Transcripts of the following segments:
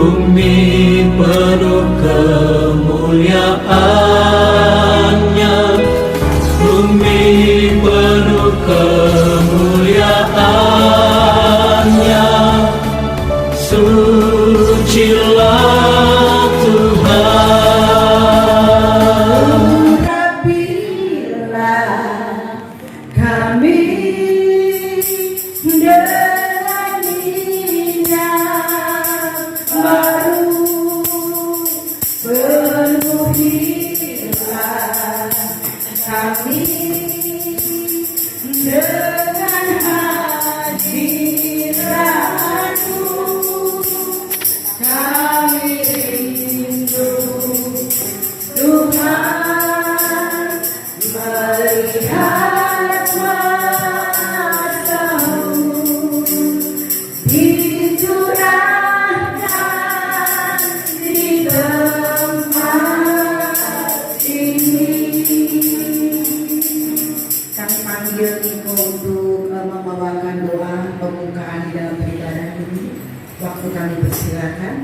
bumi penuh kemuliaan-Nya, bumi penuh kemuliaan-Nya. Sucilah Tuhan. Urapilah kami dengan minyak baru, penuhilah kami dengan hadirat-Mu. Kami rindu Tuhan melihat wajah-Mu, dicurahkan di tempat ini. Kami panggil Iko untuk membawakan doa pembukaan di dalam beribadah ini. Waktu kami persilakan.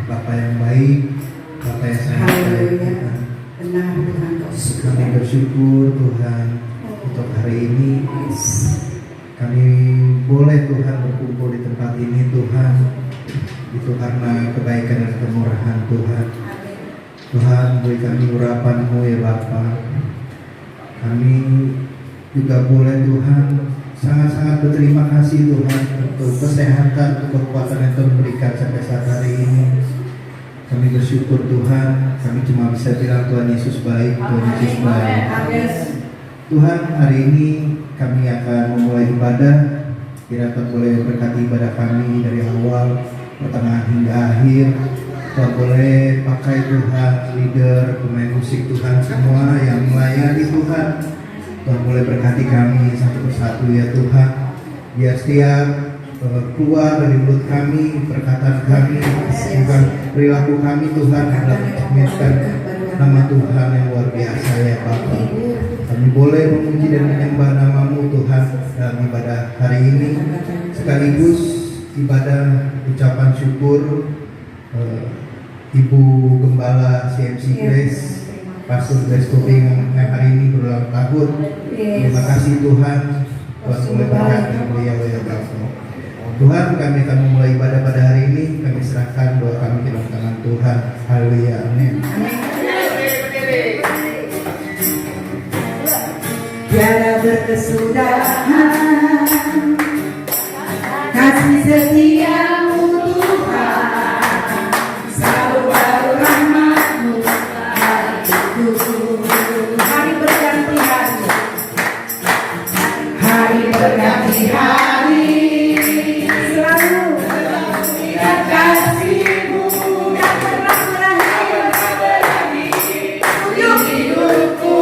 Bapak yang baik, Bapak yang sangat baik, Tuhan. Benar Tuhan, Kau Kami bersyukur Tuhan untuk hari ini. Kami boleh Tuhan berkumpul di tempat ini Tuhan. Itu karena kebaikan dan kemurahan Tuhan. Tuhan, beri kami urapan-Mu ya Bapa. Kami juga boleh Tuhan sangat-sangat berterima kasih Tuhan untuk kesehatan, untuk kekuatan yang Tuhan berikan sampai saat hari ini. Kami bersyukur Tuhan, kami cuma bisa bilang Tuhan Yesus baik, Tuhan Yesus baik. Tuhan, hari ini kami akan memulai ibadah. Kiranya Tuhan boleh berkati ibadah kami dari awal, pertengahan hingga akhir. Tuhan boleh pakai Tuhan, leader, pemain musik Tuhan semua yang melayani Tuhan. Tuhan boleh berkati kami satu persatu ya Tuhan. Biar setiap keluar dari mulut kami, perkataan kami, bukan perilaku kami Tuhan adalah mencerminkan nama Tuhan yang luar biasa ya Bapa. Kami boleh memuji dan menyembah nama-Mu Tuhan dalam ibadah hari ini, sekaligus ibadah ucapan syukur Ibu Gembala CMC Grace, Pastor Grace Tobing yang hari ini berulang tahun. Terima kasih Tuhan, Tuhan boleh berkati beliau ya Bapa. Tuhan, kami akan memulai ibadah pada hari ini. Kami serahkan doa kami ke dalam tangan Tuhan. Haleluya, amin. Tiada berkesudahan kasih setia-Mu Tuhan, selalu baru rahmat-Mu bagiku. Hari berganti hari, hari berganti hari, selalu dan kasih-Mu tak pernah berakhir untuk hidupku.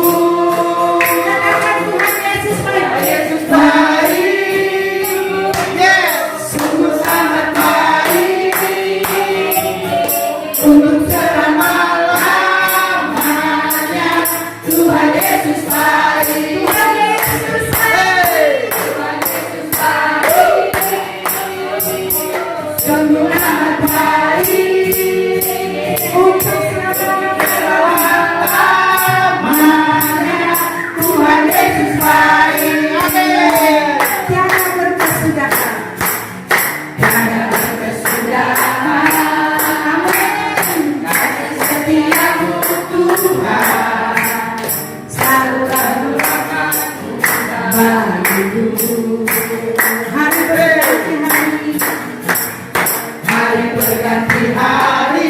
Katakan Tuhan Yesus baik, Yesus baik, sungguh sangat baik, untuk selama-lamanya. Tuhan Yesus baik, Tuhan Yesus baik, Tuhan Yesus baik, sungguh amat baik, untuk selama-lamanya. Tuhan Yesus baik, tiada berkesudahan, tiada berkesudahan, amin. Kasih setia-Mu Tuhan, selalu rahmat-Mu bagiku. Hari berganti hari, hari berganti hari,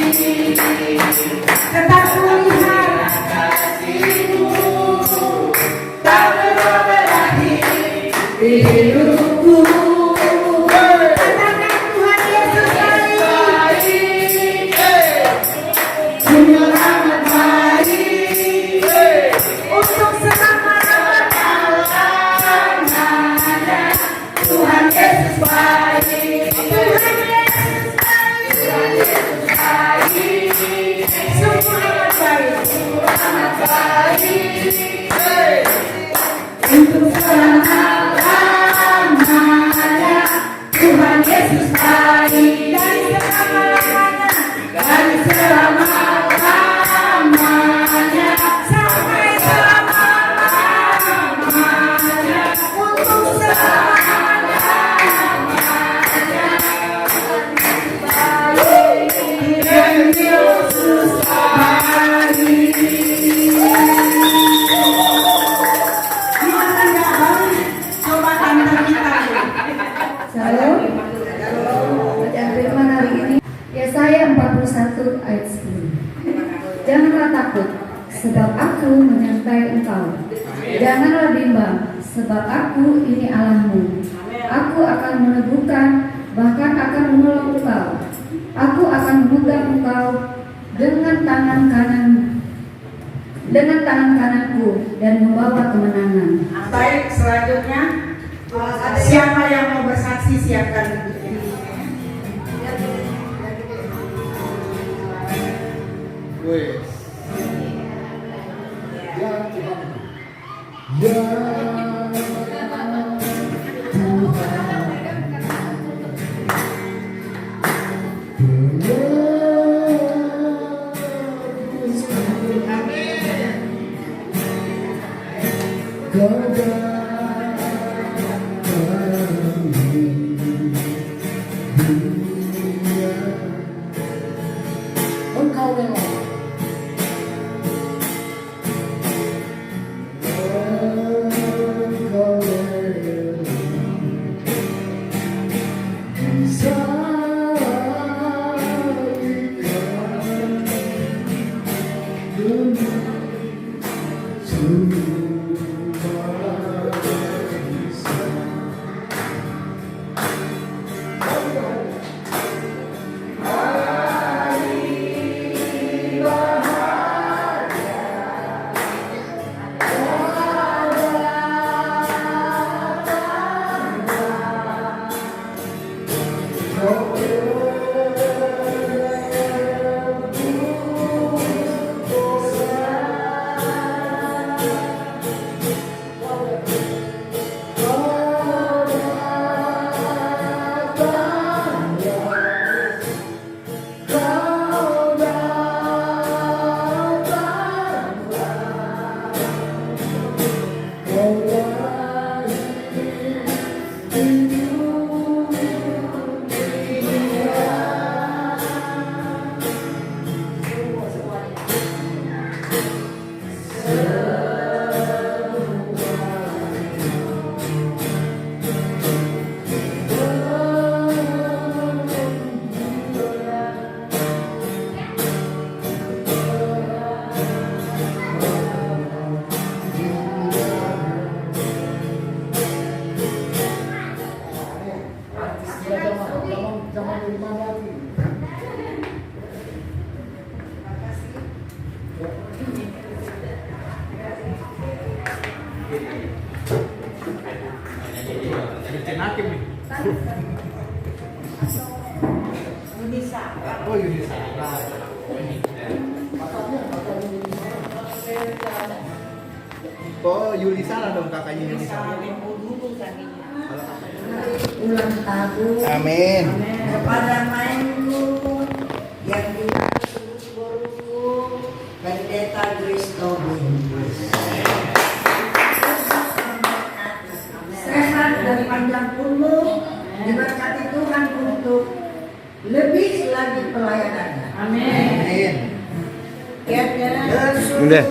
Yesaya 41 ayat 10. Janganlah takut, sebab aku menyertai engkau. Janganlah bimbang, sebab aku ini Allahmu. Aku akan meneguhkan, bahkan akan menolong engkau. Aku akan memegang engkau dengan tangan kananku dan membawa kemenangan. Baik, selanjutnya siapa yang mau bersaksi siapkan. Wes. Oh, Yunisa. Oh, Yulisa lah dong kakaknya Yulisa. Ulang tahun. Amin. Kepada mainku yang sungguh-sungguh Pendeta Christobin. Sehat dan panjang umur, diberkati Tuhan untuk lebih lagi pelayanannya. Amin. Udah.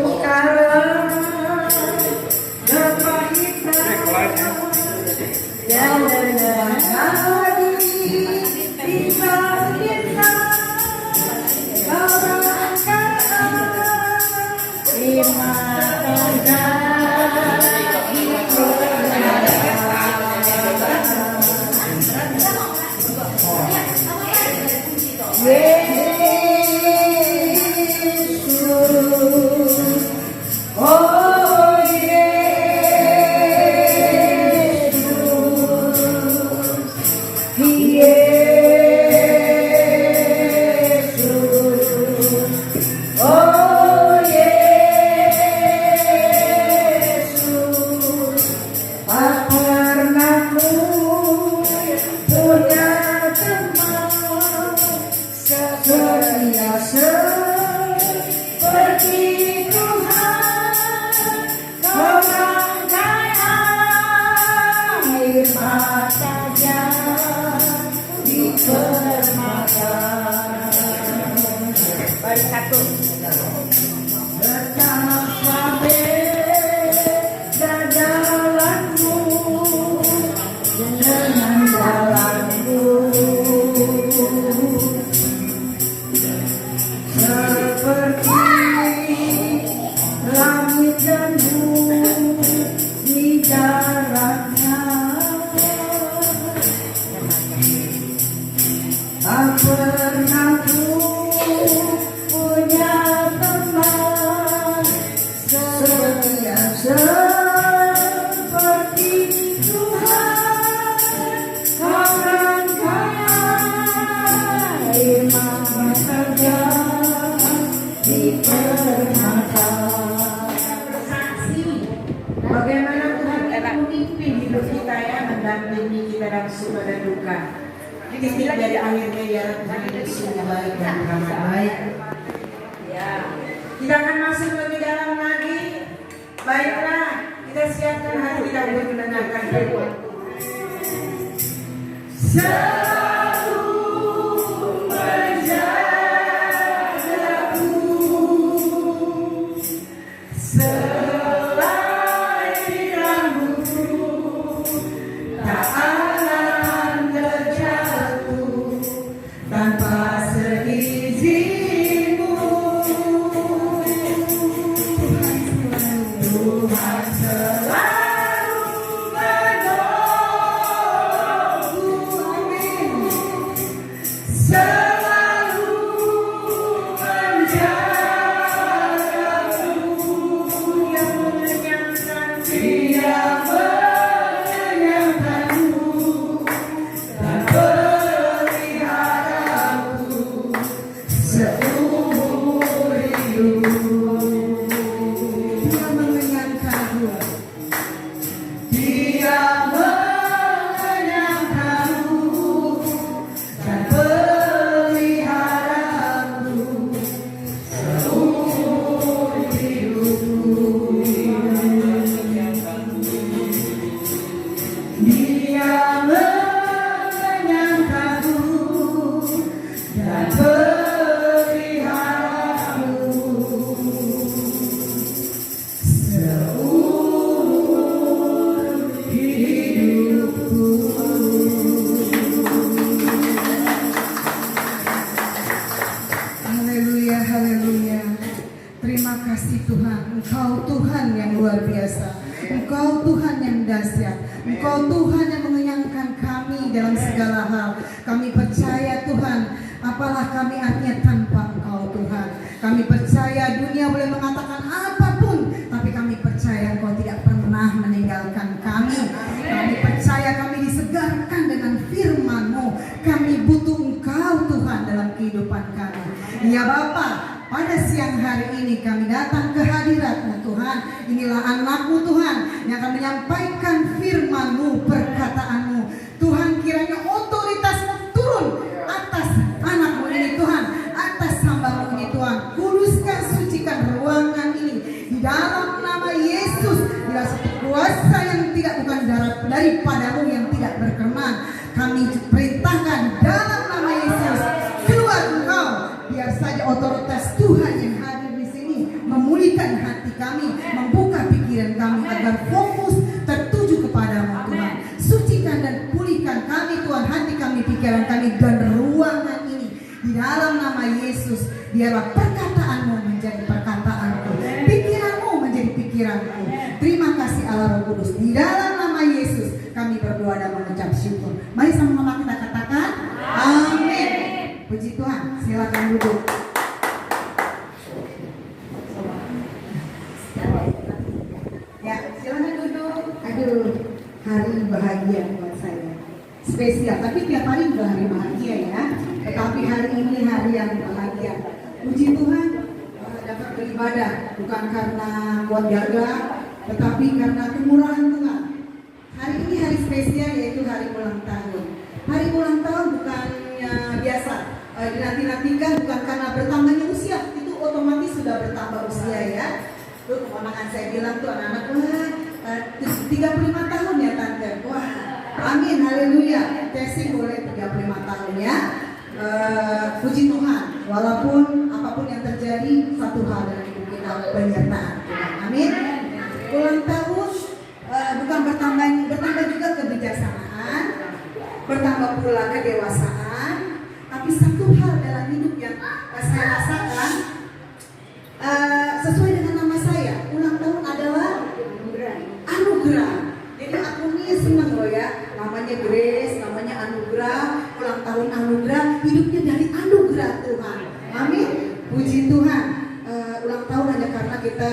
pernah ku punya teman setia seperti Tuhan, orang kaya kerja di permata. Bagaimana Tuhan memimpin hidup kita ya, mendampingi kita dalam suka dan duka. Titik dari akhirnya ya Tuhan itu sungguh baik dan ramah baik. Ya, kita akan masuk lebih dalam lagi. Baiklah, kita siapkan hati kita untuk mendengarkan firman Tuhan. Selalu menjagaku, selain diramu, tak akan terjatuh tanpa seizinmu. Tuhan selalu menolongku, selalu menjagaku, Dia mengenyangkan, Dia mengenyangkanku dan peliharaku seumur hidup. Dia mengenyangkanku, Dia mengenyangkanku dan peliharaku seumur hidupku. Dia mengenyangkanku dan peliharaku seumur hidupku. Haleluya, haleluya. Terima kasih Tuhan, Engkau Tuhan yang luar biasa, Engkau Tuhan yang dahsyat, Engkau Tuhan yang mengenyangkan kami dalam segala hal. Kami percaya Tuhan, apalah kami artinya tanpa Engkau Tuhan. Kami percaya dunia boleh mengatakan apapun, tapi kami percaya Engkau tidak pernah meninggalkan kami. Kami percaya kami disegarkan dengan firman-Mu. Kami butuh Engkau Tuhan dalam kehidupan kami. Ya Bapa, pada siang hari ini kami datang ke hadirat-Mu Tuhan. Inilah anak-Mu Tuhan yang akan menyampaikan firman-Mu, perkataan-Mu. Tuhan, kiranya otoritas-Mu turun atas anak-Mu ini Tuhan, atas hamba-Mu ini Tuhan. Kuduskan, sucikan ruangan ini di dalam nama Yesus. Bila satu kuasa yang tidak bukan daripada-Mu yang tidak berkenan, kami perintahkan dalam nama Yesus, keluar Engkau. Biar saja otoritas Tuhan yang hadir di sini memulihkan hati kami, membuka pikiran kami agar fokus tertuju kepada-Mu Tuhan. Sucikan dan pulihkan kami Tuhan, hati kami, pikiran kami, dan ruangan ini di dalam nama Yesus. Biarlah perkataan-Mu menjadi perkataanku, pikiran-Mu menjadi pikiranku. Terima kasih Allah Roh Kudus. Di dalam nama Yesus kami berdoa dan mengucap syukur. Mari sama-sama kita katakan amin. Puji Tuhan, silakan duduk. Ya, silakan duduk. Aduh, hari bahagia buat saya. Spesial, tapi tiap hari juga hari bahagia ya. Tetapi hari ini hari yang bahagia. Puji Tuhan, dapat beribadah bukan karena kuat jaga, tetapi karena kemurahan Tuhan. Hari ini hari spesial, yaitu hari ulang tahun. Hari ulang tahun bukannya biasa dinanti-nantikan, bukan karena bertambahnya usia, itu otomatis sudah bertambah usia ya. Tuh keponakan saya bilang tuh anak-anak, wah 35 tahun ya tante. Wah, amin, haleluya. Testing boleh 35 tahun ya. Puji Tuhan, walaupun apapun yang terjadi, satu hal dalam hidup kita, penyertaan Tuhan. Amin. Ulang tahun bukan bertambah juga kebijaksanaan, bertambah pula kedewasaan, tapi satu hal dalam hidup yang saya rasakan sesuai dengan nama saya, ulang tahun adalah anugerah. Jadi aku nih seneng loh ya, namanya Grace, namanya anugerah, ulang tahun anugerah, hidupnya dari diberi anugerah Tuhan. Amin. Puji Tuhan. Ulang tahun hanya karena kita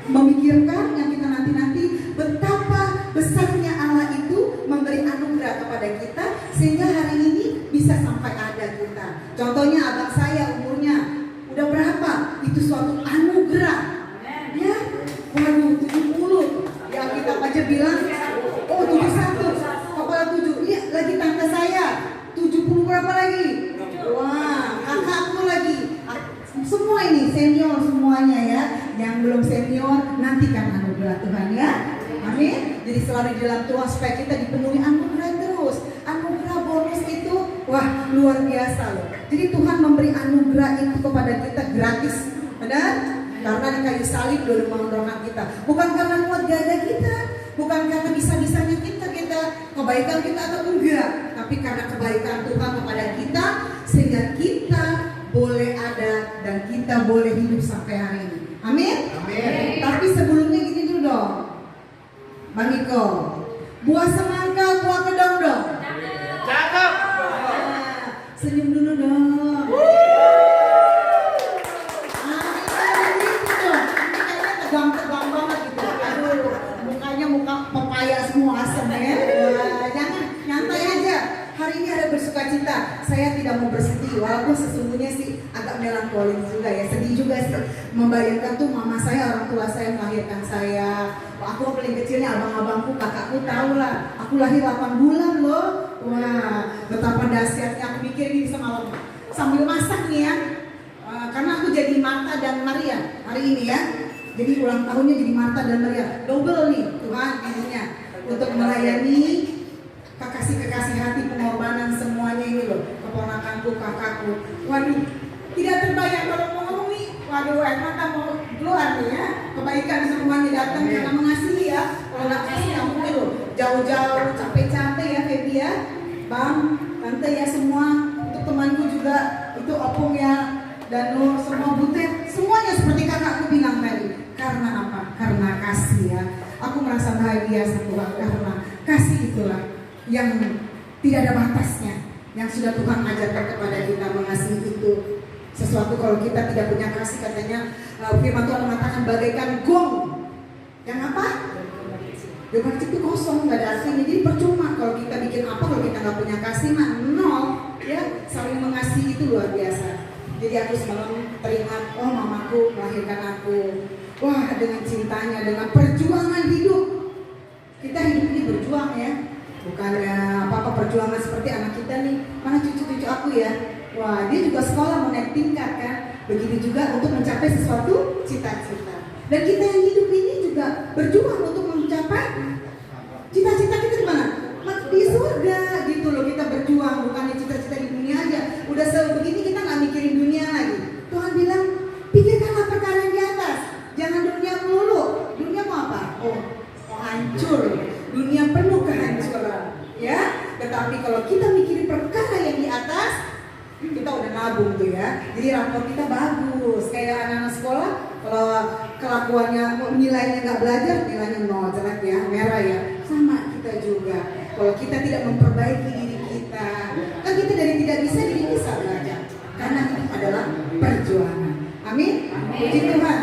memikirkan yang kita nanti-nanti betapa besarnya Allah itu memberi anugerah kepada kita sehingga hari ini bisa sampai ada kita. Contohnya abang saya umurnya udah berapa? Itu suatu anugerah. Ya, waduh 70. Ya kita aja bilang, oh 71, kepala 7. Iya, lagi tante saya 70 berapa lagi? Wah, kakakku lagi. Semua ini senior semuanya ya. Yang belum senior nantikan anugerah Tuhan ya. Amin. Jadi selalu di dalam Tuhan supaya kita dipenuhi anugerah terus. Anugerah bonus itu wah luar biasa loh. Jadi Tuhan memberi anugerah itu kepada kita gratis. Benar? Karena di kayu salib dulu mendorong kita. Bukan karena kuat gaya kita, bukan karena bisa-bisanya kita kebaikan kita atau enggak, tapi karena kebaikan Tuhan kepada kita sehingga kita boleh ada dan kita boleh hidup sampai hari ini. Amin. Amin. Tapi sebelumnya gini dulu dong, Bang Niko. Buah semangka, buah kedong dong. Cakep. Senyum dulu dong. Tegang banget gitu. Aduh, mukanya muka pepaya semua asem ya. Jangan, nyantai aja. Hari ini ada bersukacita. Saya tidak mau bersedih, walaupun sesungguhnya sih agak melankolis juga ya, sedih juga sih. Membayangkan tuh mama saya, orang tua saya melahirkan saya. Aku paling kecilnya, abang-abangku, kakakku tahu lah. Aku lahir 8 bulan loh. Wah, betapa dahsyatnya. Aku pikir ini bisa malam sambil masak nih ya. Karena aku jadi Martha dan Maria hari ini ya. Jadi ulang tahunnya jadi Martha dan Maria. Double nih Tuhan ininya untuk melayani kekasih-kekasih hati, pengorbanan semuanya ini loh. Keponakanku, kakakku. Waduh, tidak terbayang kalau mau ngomong nih. Waduh, air mata mau keluar nih ya. Kebaikan semuanya datang karena mengasihi ya. Kalau nggak kasih nggak mungkin loh. Jauh-jauh, capek-capek ya Feby ya. Bang, tante ya semua. Untuk temanku juga, itu opung ya. Dan semua butet, semuanya seperti kakakku bilang tadi. Karena apa? Karena kasih ya. Aku merasa bahagia Tuhan karena kasih itulah yang tidak ada batasnya. Yang sudah Tuhan ajarkan kepada kita mengasihi itu. Sesuatu kalau kita tidak punya kasih katanya firman Tuhan mengatakan bagaikan gong. Yang apa? Gemercik itu kosong, nggak ada artinya. Jadi percuma kalau kita bikin apa kalau kita nggak punya kasih mah nol. Ya, saling mengasihi itu luar biasa. Jadi aku semalam teringat, oh mamaku melahirkan aku. Wah, dengan cintanya, dengan perjuangan hidup. Kita hidup ini berjuang ya. Bukannya apa-apa perjuangan seperti anak kita nih. Mana cucu-cucu aku ya. Wah, dia juga sekolah mau naik tingkat kan. Begitu juga untuk mencapai sesuatu cita-cita. Dan kita yang hidup ini juga berjuang untuk mencapai cita-cita kita di mana? Di surga gitu loh, kita berjuang. Bukannya cita-cita di dunia aja. Udah sebegini kita nggak mikirin dunia lagi. Tuhan bilang, pikirkanlah perkara yang di atas. Jangan dunia melulu. Dunia mau apa? Oh hancur. Dunia penuh kehancuran. Ya. Tetapi kalau kita mikirin perkara yang di atas, kita udah nabung tuh ya. Jadi rapor kita bagus. Kayak anak-anak sekolah, kalau kelakuannya nilainya nggak belajar, nilainya 0 jelek ya, merah ya. Sama kita juga. Kalau kita tidak memperbaiki diri kita, kan kita dari tidak bisa jadi bisa belajar. Karena itu adalah perjuangan. Amin. Puji Tuhan.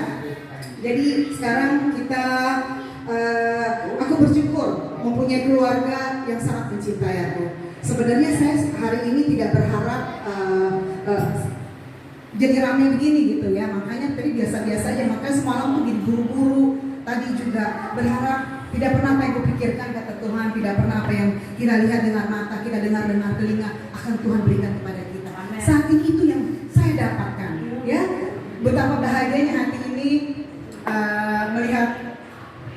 Jadi sekarang kita, aku bersyukur mempunyai keluarga yang sangat mencintai aku. Sebenarnya saya hari ini tidak berharap jadi ramai begini gitu ya. Makanya tadi biasa-biasa aja. Makanya semalam tuh buru-buru. Tadi juga berharap tidak pernah apa yang kupikirkan kata Tuhan. Tidak pernah apa yang kita lihat dengan mata, kita dengar dengan telinga akan Tuhan berikan kepada kita. Saat ini itu yang saya dapatkan. Ya, betapa bahagianya hati ini melihat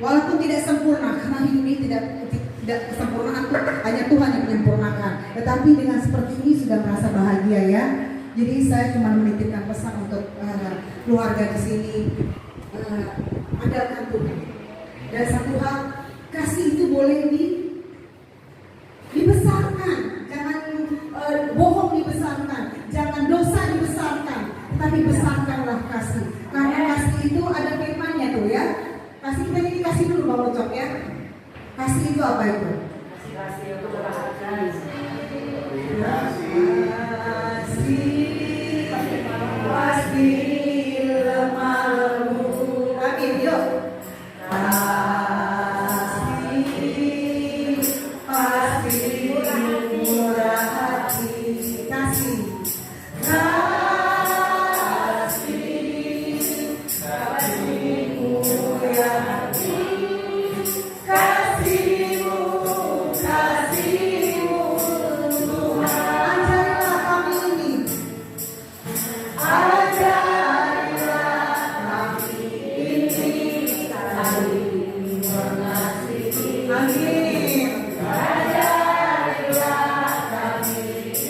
walaupun tidak sempurna, karena hidup ini tidak kesempurnaan tuh hanya Tuhan yang menyempurnakan. Tetapi dengan seperti ini sudah merasa bahagia ya. Jadi saya cuma menitipkan pesan untuk keluarga di sini, andalkan Tuhan. Dan satu hal, kasih itu boleh dibesarkan, jangan bohong dibesarkan, jangan dosa dibesarkan, tapi besarkanlah kasih. Karena kasih itu ada firman-Nya tuh ya. Kasih kita ini kasih dulu Bang Ucok ya. Kasih itu apa itu? Kasih untuk kasih. kasih lemahmu. Amin, yuk. Kasih pasti murah hati. Kasih murah hati. Kasihmu Tuhan. Ajarilah kami ini. Ajarilah kami ini saling mengasihi. Amin. Ajarilah kami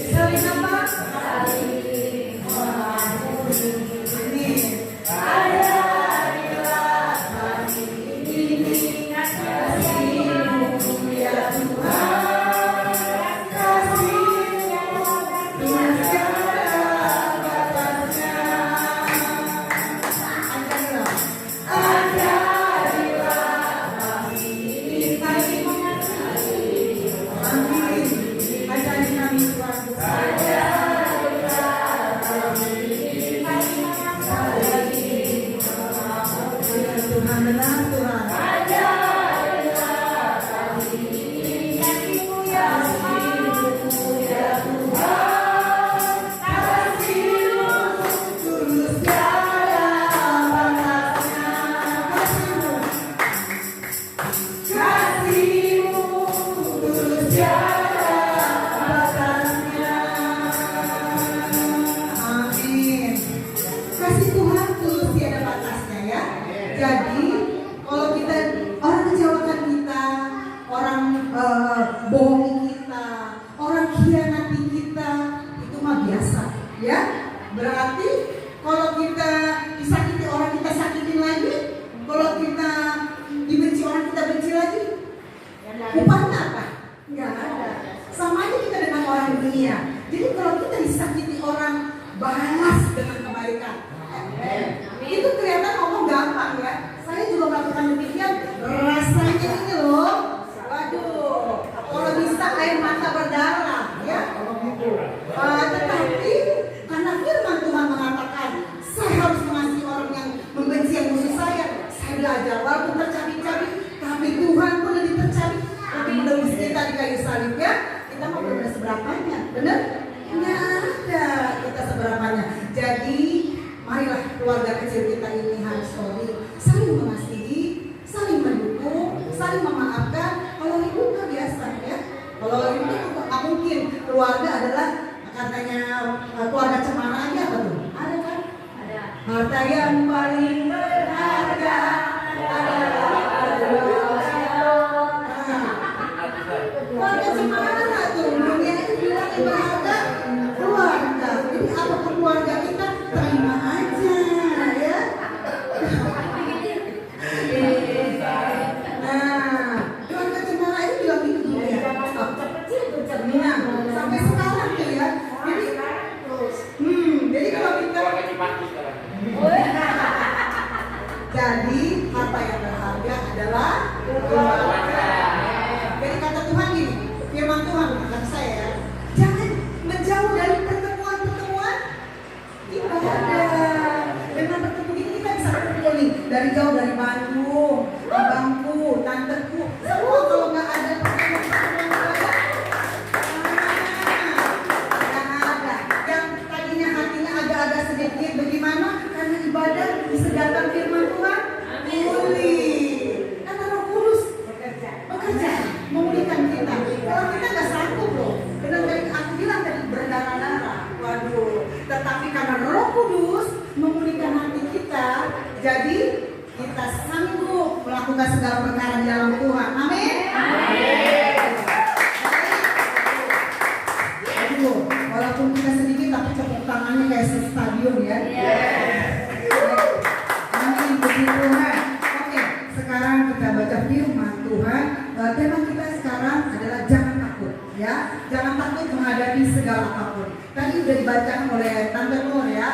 saling apa? Saling mengasihi. Amin. Ajarilah kami ini kasihmu ya Tuhan. Kasihmu tiada batasnya. Ajarilah kami ini saling mengasihi. Amin. Ajari kami Tuhan. Ajarilah kami ini saling mengasihi. Tuhan benar Tuhan. Ajarilah kami ini kasihmu ya Tuhan. Kasihmu tulus tiada batasnya. Kasihmu tulus tiada batasnya. Amin. Kasih Tuhan tulus tiada batasnya ya. Jadi kalau kita orang kecewakan kita, orang bohongi kita, orang khianati kita, itu mah biasa, ya. Berarti kalau kita disakiti orang kita sakitin lagi, kalau kita dibenci orang kita benci lagi, upahnya apa? Nggak ada. Sama aja kita dengan orang dunia. Jadi kalau kita disakiti orang, balas dengan kebaikan. Itu kelihatan ngomong gampang ya. Saya juga melakukan demikian. Rasanya ini loh, waduh, kalau bisa air mata berdarah, ya. Tetapi karena firman Tuhan mengatakan, saya harus mengasihi orang yang membenci yang musuh saya. Saya belajar, walaupun tercabik-cabik, tapi Tuhan pun lebih tercabik. Tapi menembus kita di kayu salib ya. Kita mau benar seberapanya, benar? Nggak ada kita seberapanya. Jadi marilah keluarga kecil kita ini harus saling mengasihi, saling mendukung, saling memaafkan. Kalau ribut kan biasa ya. Kalau ribut nggak mungkin. Keluarga adalah katanya keluarga cemara aja apa tuh? Ada kan? Ada. Harta yang paling berharga adalah keluarga cemara tuh. Dunia itu bilang yang berharga keluarga. Jadi apapun keluarga kita terima aja ya. Nah, keluarga cemara itu bilang gitu dulu ya. Nah, sampai sekarang tuh ya. Jadi kalau kita jadi harta yang berharga adalah keluarga. Jadi kata Tuhan gini, firman Tuhan kata saya ya, jangan menjauh dari pertemuan-pertemuan ibadah. Dengan bertemu ini kita bisa berkumpul nih dari jauh, dari Bandung, abangku, tanteku, semua kalau nggak ada pertemuan ibadah, nggak ada. Yang tadinya hatinya agak-agak sedikit bagaimana karena ibadah disediakan firman Tuhan, pulih. Karena Roh Kudus bekerja memulihkan kita. Kalau kita nggak sanggup loh, benar tadi aku bilang tadi berdarah-darah, waduh. Tetapi karena Roh Kudus memulihkan hati kita, jadi kita sanggup melakukan segala perkara di dalam Tuhan. Amin. Aduh, walaupun kita sedikit tapi tepuk tangannya kayak stadion ya. Amin, puji Tuhan. Oke, sekarang kita baca firman Tuhan. Tema kita sekarang adalah jangan takut, ya. Jangan takut menghadapi segala apapun. Tadi sudah dibacakan oleh Tante Nur ya.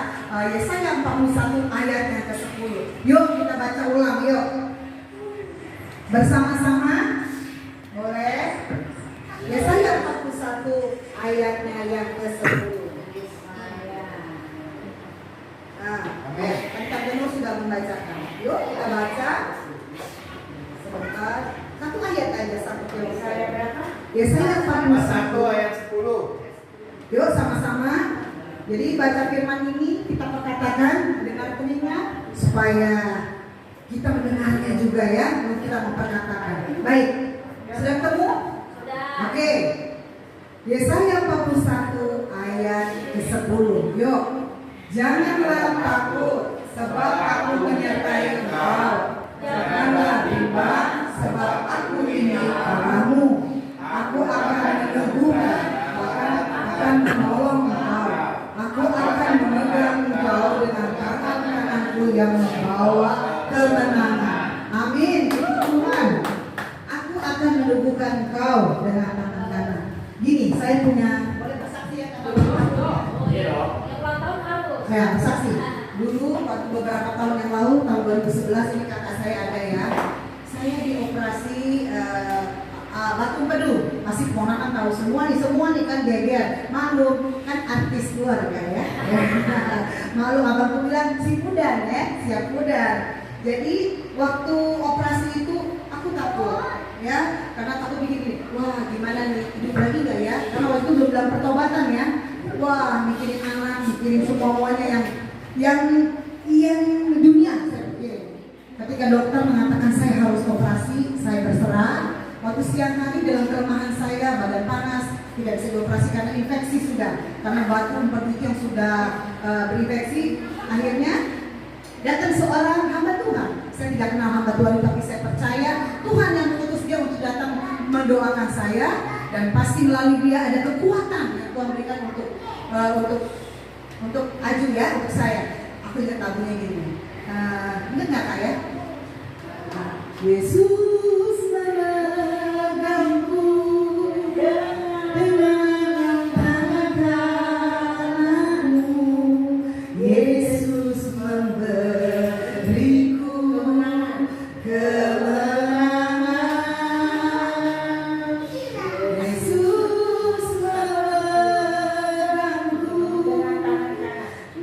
Yesaya 41 ayat yang ke-10. Yuk kita baca ulang, yuk. Bersama-sama. Boleh? Yesaya 41 ayatnya yang ke-10. Nah, membacakan. Yuk kita baca sebentar. Satu ayat aja, satu Yesaya berapa? Yesaya 41 ayat 10. Yuk sama-sama. Jadi baca firman ini kita perkatakan dengan telinga supaya kita mendengarnya juga ya, kita memperkatakan. Baik, sudah ketemu? Oke. Yesaya 41 ayat ke-10. Yuk. Janganlah takut sebab aku menyertai engkau. Janganlah bimbang sebab aku ini Allahmu. Aku akan meneguhkan, akan menolong engkau. Aku akan memegang engkau dengan tangan kananku yang membawa kemenangan. Amin. Tuhan, aku akan meneguhkan engkau dengan tangan kanan. Gini, saya punya, boleh bersaksi ya kalau saya bersaksi. Dulu waktu beberapa tahun yang lalu, tahun 2011 ini kakak saya ada ya. Saya dioperasi batu empedu. Masih keponakan tahu semua nih kan geger. Malu kan artis keluarga ya. Malu abangku bilang si Pudan ya, siap Pudan. Jadi waktu operasi itu aku takut ya, karena takut begini. Wah gimana nih, hidup lagi gak ya? Karena waktu itu belum dalam pertobatan ya. Wah mikirin anak, mikirin semuanya yang dunia saya pikirin. Ketika dokter mengatakan saya harus operasi, saya berserah. Waktu siang hari dalam kelemahan saya, badan panas, tidak bisa dioperasi karena infeksi sudah, karena batu empedu yang sudah berinfeksi. Akhirnya datang seorang hamba Tuhan. Saya tidak kenal hamba Tuhan, tapi saya percaya Tuhan yang mengutus dia untuk datang mendoakan saya, dan pasti melalui dia ada kekuatan yang Tuhan berikan untuk aju ya, untuk saya. Aku ingat lagunya gini. Ingat nggak kak ya? Yesus menegangku dengan tangan kananmu. Yesus memberiku kemenangan. Yesus menegangku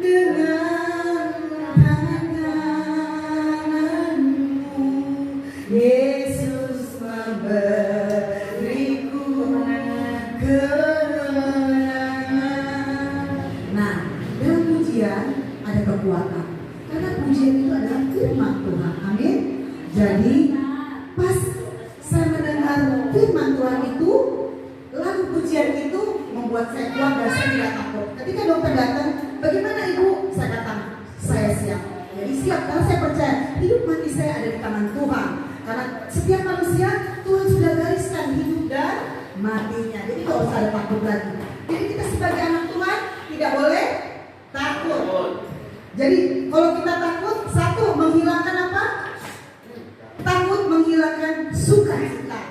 dengan tangan kananmu. Yesus memberiku kemenangan. Nah, dalam pujian ada kekuatan, karena pujian itu adalah firman Tuhan. Amin. Jadi pas saya mendengar firman Tuhan itu, lagu pujian itu membuat saya kuat dan saya tidak takut. Ketika dokter datang, bagaimana ibu? Saya katakan, saya siap. Jadi siap karena saya percaya hidup mati saya ada di tangan Tuhan. Karena setiap manusia Tuhan sudah gariskan hidup dan matinya. Jadi tidak usah ada takut lagi. Jadi kita sebagai anak Tuhan tidak boleh takut. Jadi kalau kita takut, satu menghilangkan apa? Takut menghilangkan sukacita.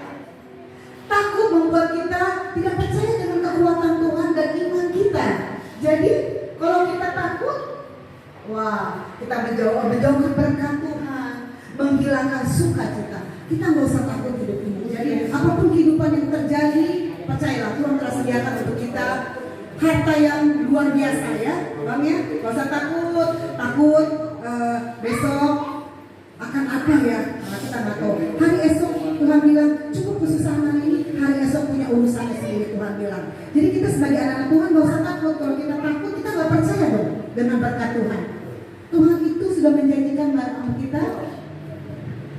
Takut membuat kita tidak percaya dengan kekuatan Tuhan dan iman kita. Jadi kalau kita takut, wah, kita menjauhkan berkat Tuhan, menghilangkan sukacita. Kita nggak usah takut hidup ini. Jadi apapun kehidupan yang terjadi, percayalah Tuhan telah sediakan untuk kita harta yang luar biasa ya, bang ya. Nggak usah takut besok akan apa ya? Karena kita nggak tahu. Hari esok Tuhan bilang cukup kesusahan hari ini, hari esok punya urusannya sendiri Tuhan bilang. Jadi kita sebagai anak Tuhan nggak usah takut. Kalau kita takut, kita nggak percaya dong dengan berkat Tuhan. Tuhan itu sudah menjanjikan sama kita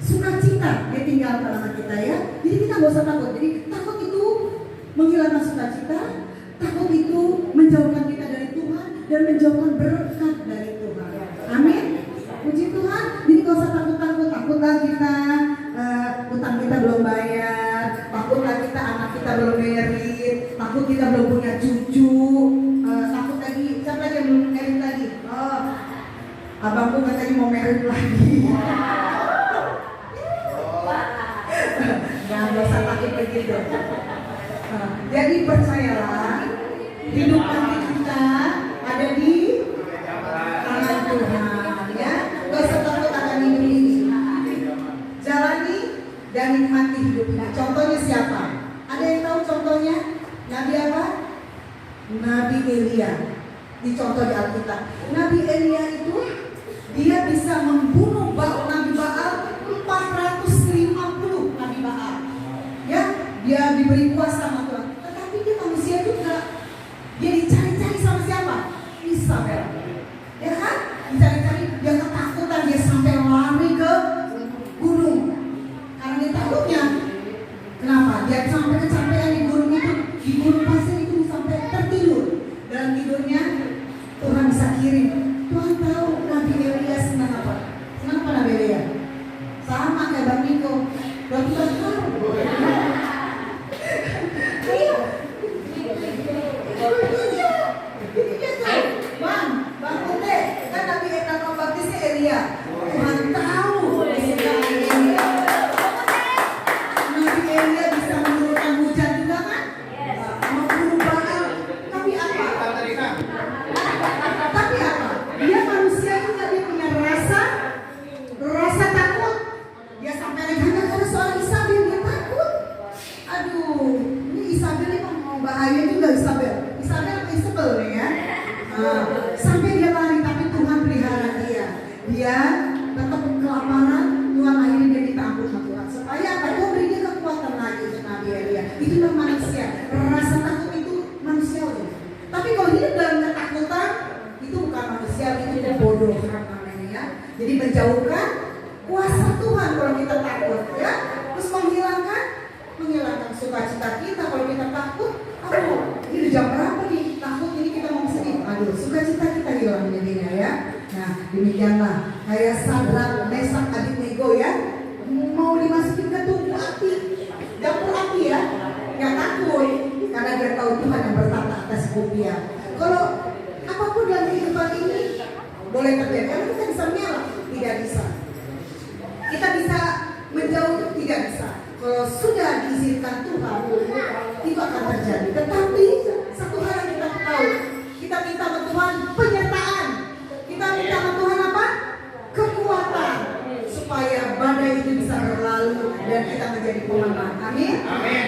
sukacita, dia tinggal dalam kita ya. Jadi kita nggak usah takut. Jadi takut itu menghilangkan sukacita, takut itu menjauhkan kita dari Tuhan dan menjauhkan berkat dari Tuhan. Amin. Puji Tuhan. Jadi nggak usah takut-takut. Takutlah kita utang kita belum bayar, takutlah kita anak kita belum merit, takut kita belum punya cucu, takut lagi siapa yang belum merit lagi? Oh, abangku katanya mau merit lagi. Jangan usah takut begitu. Jadi percayalah, hidup nanti kita ada di tangan Tuhan ya. Gak usah takut akan hidup ini. Jalani dan nikmati hidup ini. Contohnya siapa? Ada yang tahu contohnya? Nabi apa? Nabi Elia. Dicontoh di Alkitab. Nabi Elia itu Dia bisa membunuh Nabi Baal 450 Nabi Baal. Ya, dia diberi kuasa sama Tuhan. Tetapi dia manusia juga. Dia dicari-cari sama siapa? Isabel. Ya kan? Dicari-cari, dia ketakutan, dia sampai lari ke gunung. Karena dia takutnya. Kenapa? Dia sampai kecapean di gunung itu, di gunung pasir itu sampai tertidur. Dalam tidurnya Tuhan bisa kirim. Tuhan tahu Nabi Elia senang apa? Senang apa Nabi Elia? Sama kayak Bang Niko. Tuhan tahu. Iya. Bang Ute, kan Nabi Baptisnya Elia. Tuhan tahu Nabi Elia bisa menurunkan hujan juga kan? Membunuh Baal. Tapi apa? Tapi apa? Dia manusia juga, dia punya rasa takut. Dia sampai regaga karena soal Isabel dia takut. Aduh, ini Isabel ini mau bahaya juga Isabel. Isabel nih ya. Sampai dia lari, tapi Tuhan pelihara dia. Dia tetap kelaparan. Tuhan akhirnya dia minta ampun sama Tuhan. Supaya apa? Tuhan beri dia kekuatan lagi untuk Nabi Elia. Itulah manusia. Rasa takut itu manusiawi. Tapi kalau hidup dalam ketakutan itu bukan manusia, itu kebodohan namanya ya. Jadi menjauhkan kuasa Tuhan kalau kita takut ya. Terus menghilangkan sukacita kita kalau kita takut. Ini jam berapa nih? Takut ini kita mau sedih. Aduh, sukacita kita hilang jadinya ya. Nah, demikianlah kayak Sadrak, Mesak, Abednego ya. Mau dimasukin ke tungku api, dapur api ya. Gak takut karena dia tahu Tuhan yang bertata atas bumi ya. Kalau apapun dalam kehidupan ini boleh terjadi, karena kita bisa menyala, tidak bisa. Kita bisa menjauh, tidak bisa. Kalau sudah diizinkan Tuhan, itu akan terjadi. Tetapi satu hal yang kita tahu, kita minta sama Tuhan penyertaan. Kita minta sama Tuhan apa? Kekuatan, supaya badai itu bisa berlalu dan kita menjadi pemenang. Amin. Amin.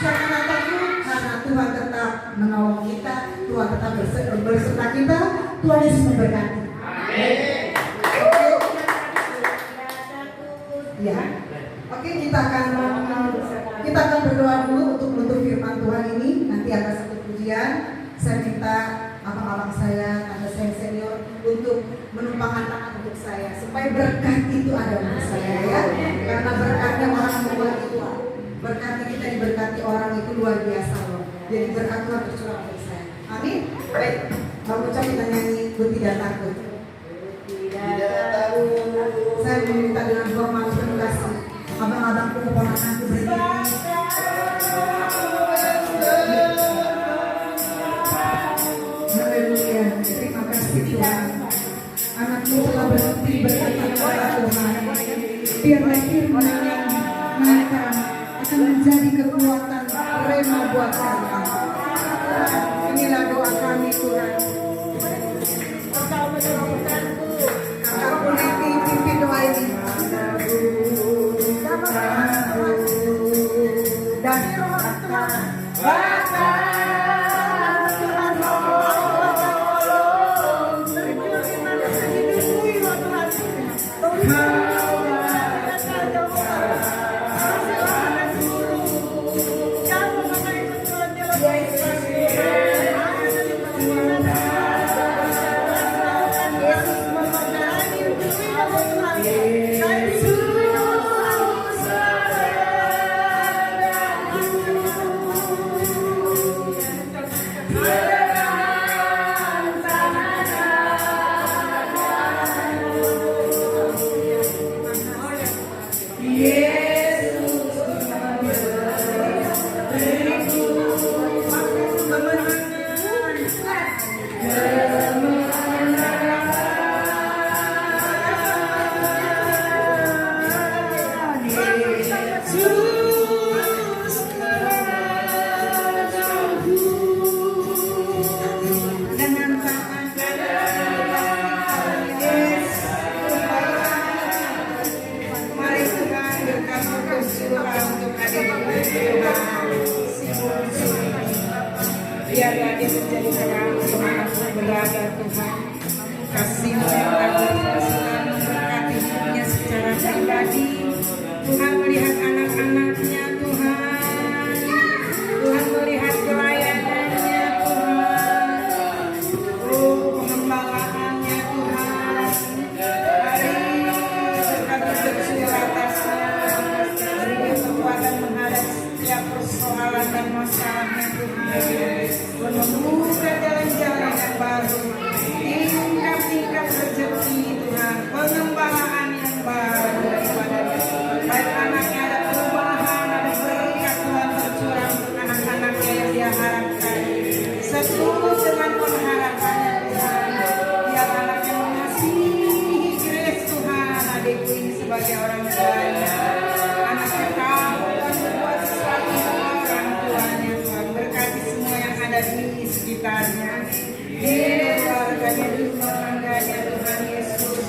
Jangan takut karena Tuhan tetap menolong kita, Tuhan tetap berserta kita, Tuhan Yesus memberkati. Amin. Ya, oke kita akan berdoa dulu untuk menutup firman Tuhan ini. Nanti ada satu pujian. Saya minta abang-abang saya, tante saya senior untuk menumpangkan tangan untuk saya supaya berkat itu ada untuk saya ya. Karena berkatnya orang membuat itu. Berkatnya kita diberkati orang itu luar biasa loh. Jadi berkat Tuhan tercurah untuk saya. Amin. Baik, Bang Ucap kita nyanyi Ku Tidak Takut. Saya meminta dengan hormat penuh kasih abang-abangku, keponakanku berdiri. Haleluya, terima kasih Tuhan. Anakmu telah berhenti berkata kepada Tuhan. Biarlah firman mereka akan menjadi kekuatan rema buat kami. Inilah doa kami Tuhan. Aku pimpin doa ini. Dan bila dia menjadi terang dimanapun berada Tuhan. Kasih-Mu yang tak berkesudahan memberkati hidupnya secara pribadi. Tuhan melihat anak-anaknya Tuhan. Tuhan melihat pelayanannya Tuhan. Oh, pengembalaannya Tuhan. Hari kami bersyukur atasnya. Berikan kekuatan menghadapi setiap persoalan dan masalahnya Tuhan. Membuka jalan-jalan yang baru. Tingkat-tingkat rezeki Tuhan. Pengembalaan yang baru daripada baik anaknya ada perubahan, ada berkat Tuhan bercurah untuk anak-anaknya yang dia harapkan. Seturut dengan pengharapannya Tuhan. Biar anaknya mengasihi Grace Tuhan, adikku ini sebagai orang tuanya. Anaknya tahu dan berbuat sesuatu untuk orang tuanya Tuhan. Berkati semua yang ada di sekitarnya. Di keluarganya, di rumah tangganya Tuhan Yesus.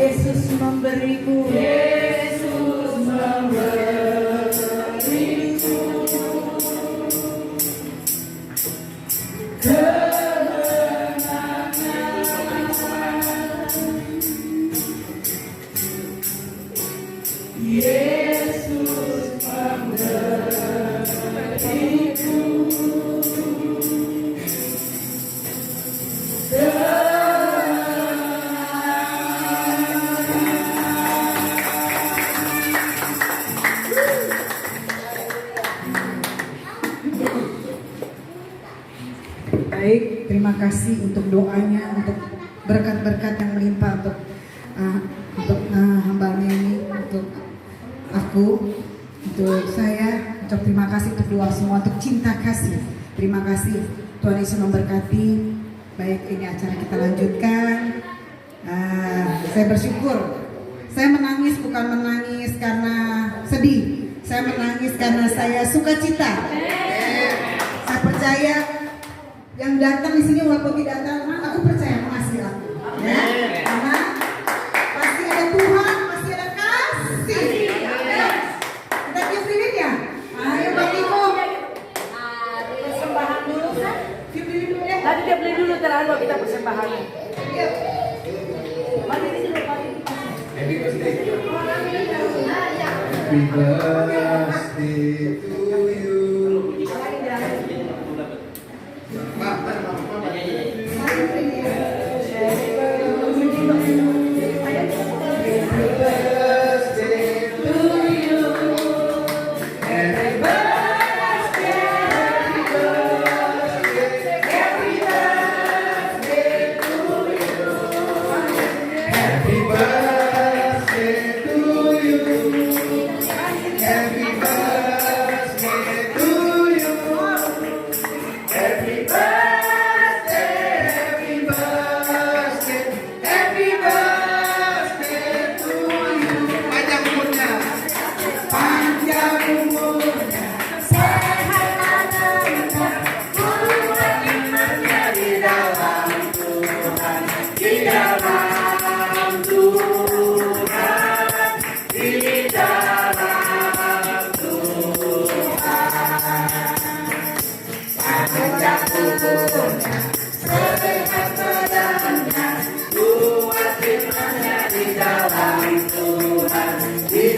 Yesus memberiku. Yesus memberiku kemenangan. Yesus memberiku Baik, terima kasih untuk doanya, untuk berkat-berkat yang melimpah untuk hambanya ini, untuk aku, untuk saya. Untuk terima kasih untuk doa semua, untuk cinta kasih. Terima kasih, Tuhan Yesus memberkati. Baik, ini acara kita lanjutkan. Saya bersyukur. Saya menangis bukan menangis karena sedih. Saya menangis karena saya sukacita. Saya percaya yang datang di sini walaupun tidak datang, aku percaya mengasihi aku. Ya, karena pasti ada Tuhan, pasti ada kasih. Kita tiup lilin ya. Ayo Bang Iko. Persembahan dulu kan? Tiup lilin dulu ya. Tadi dia beli dulu terlalu kita persembahan. Yuk. Mari ini dulu, mari. Happy birthday to you. Di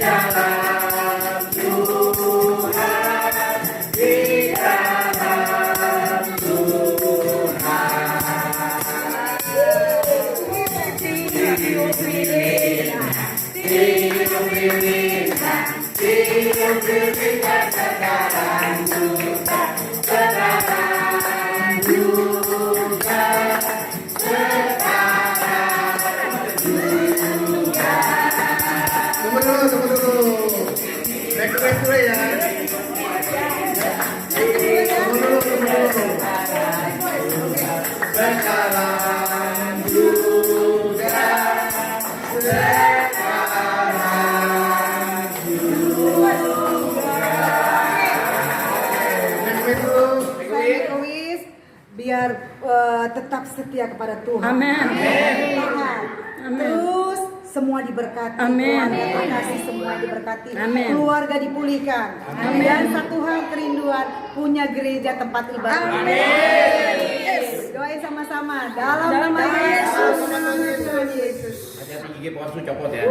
dalam biar tetap setia kepada Tuhan. Amin. Tuhan. Terus semua diberkati. Amin. Keluarga terkasih semua diberkati. Amin. Keluarga dipulihkan. Amin. Dan satu hal kerinduan punya gereja tempat ibadah. Amin. Doain sama-sama dalam nama Yesus. Tuhan Yesus. Hati-hati gigi palsu copot ya.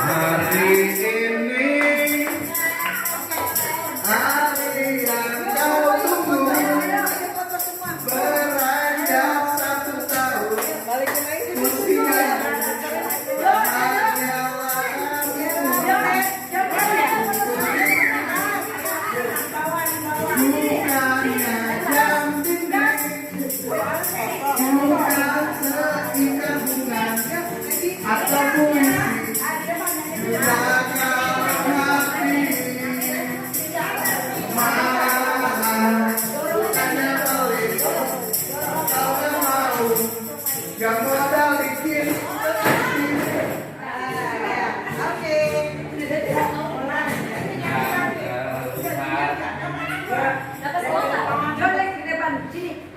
Hari ini hari yang kau tunggu beranjak 1 tahun usia bukannya jam dinding bukan seikat bunga atau puisi jaga hati mahal bukannya pelit kau gak mau gak modal dikit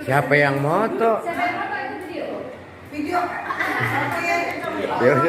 Siapa yang moto? Video. Ya